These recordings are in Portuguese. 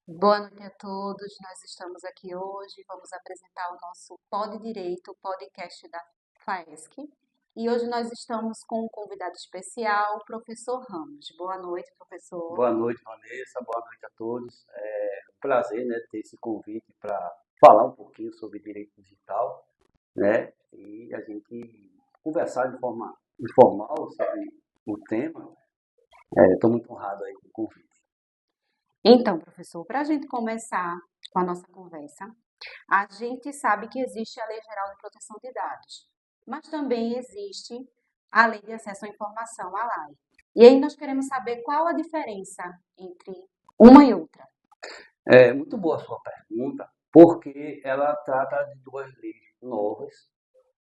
Boa noite a todos. Nós estamos aqui hoje, vamos apresentar o nosso Pod Direito, o podcast da FAESC. E hoje nós estamos com um convidado especial, o professor Ramos. Boa noite, professor. Boa noite, Vanessa. Boa noite a todos. É um prazer, né, ter esse convite para falar um pouquinho sobre direito digital, né, e a gente conversar de forma informal sobre o tema. Estou muito honrado aí com o convite. Então, professor, para a gente começar com a nossa conversa, a gente sabe que existe a Lei Geral de Proteção de Dados, mas também existe a Lei de Acesso à Informação, a LAI. E aí nós queremos saber qual a diferença entre uma e outra. É muito boa a sua pergunta, porque ela trata de duas leis novas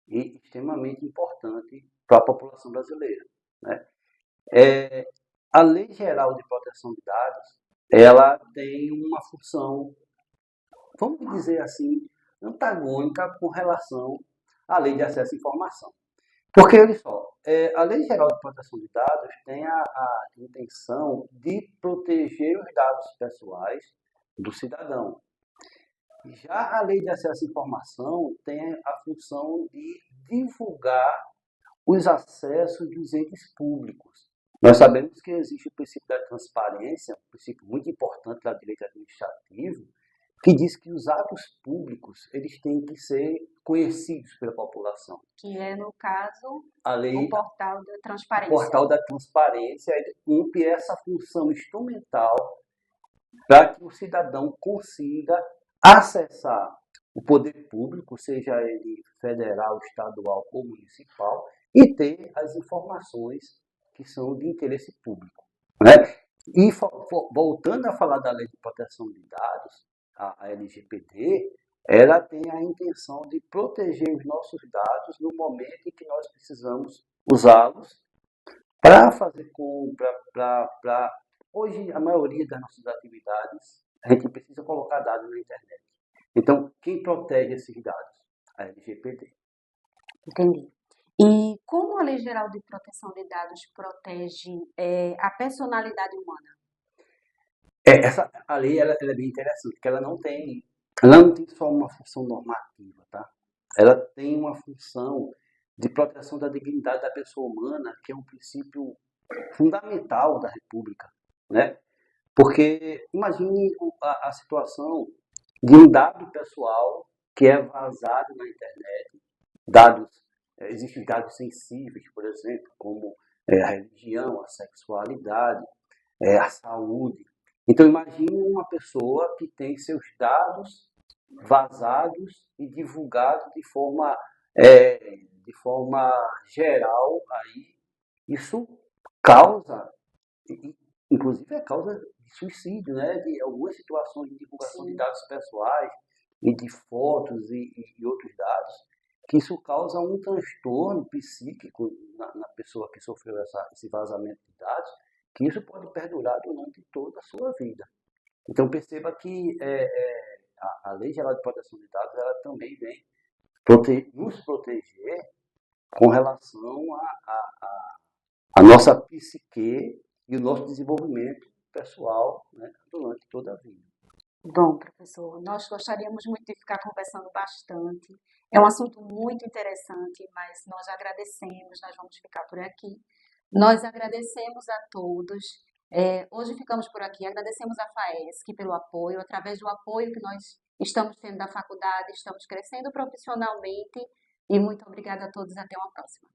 e extremamente importantes para a população brasileira, né? A Lei Geral de Proteção de Dados, ela tem uma função, vamos dizer assim, antagônica com relação à Lei de Acesso à Informação. Porque, olha só, a Lei Geral de Proteção de Dados tem a intenção de proteger os dados pessoais do cidadão. Já a Lei de Acesso à Informação tem a função de divulgar os acessos dos entes públicos. Nós sabemos que existe o princípio da transparência, um princípio muito importante da direito administrativo, que diz que os atos públicos eles têm que ser conhecidos pela população. Que é, no caso, A lei, o portal da o transparência. portal da transparência cumpre essa função instrumental para que o cidadão consiga acessar o poder público, seja ele federal, estadual ou municipal, e ter as informações que são de interesse público, né? E voltando a falar da Lei de Proteção de Dados, a LGPD, ela tem a intenção de proteger os nossos dados no momento em que nós precisamos usá-los para fazer compra, para... Hoje, a maioria das nossas atividades, a gente precisa colocar dados na internet. Então, quem protege esses dados? A LGPD. Entendi. E como a Lei Geral de Proteção de Dados protege a personalidade humana? A lei ela é bem interessante, porque ela não tem só uma função normativa, tá? Ela tem uma função de proteção da dignidade da pessoa humana, que é um princípio fundamental da República, né? Porque imagine a situação de um dado pessoal que é vazado na internet, existem dados sensíveis, por exemplo, como a religião, a sexualidade, a saúde. Então imagine uma pessoa que tem seus dados vazados e divulgados de forma geral aí. Isso causa, inclusive é causa de suicídio, né? De algumas situações de divulgação de dados pessoais e de fotos e outros dados, que isso causa um transtorno psíquico na pessoa que sofreu esse vazamento de dados, que isso pode perdurar durante toda a sua vida. Então perceba que a Lei Geral de Proteção de Dados ela também vem nos proteger com relação à nossa psique e o nosso desenvolvimento pessoal, né, durante toda a vida. Bom, professor, nós gostaríamos muito de ficar conversando bastante. É um assunto muito interessante, mas nós agradecemos, nós vamos ficar por aqui. Nós agradecemos a todos. Hoje ficamos por aqui, agradecemos a FAESC pelo apoio, através do apoio que nós estamos tendo da faculdade, estamos crescendo profissionalmente e muito obrigada a todos, até uma próxima.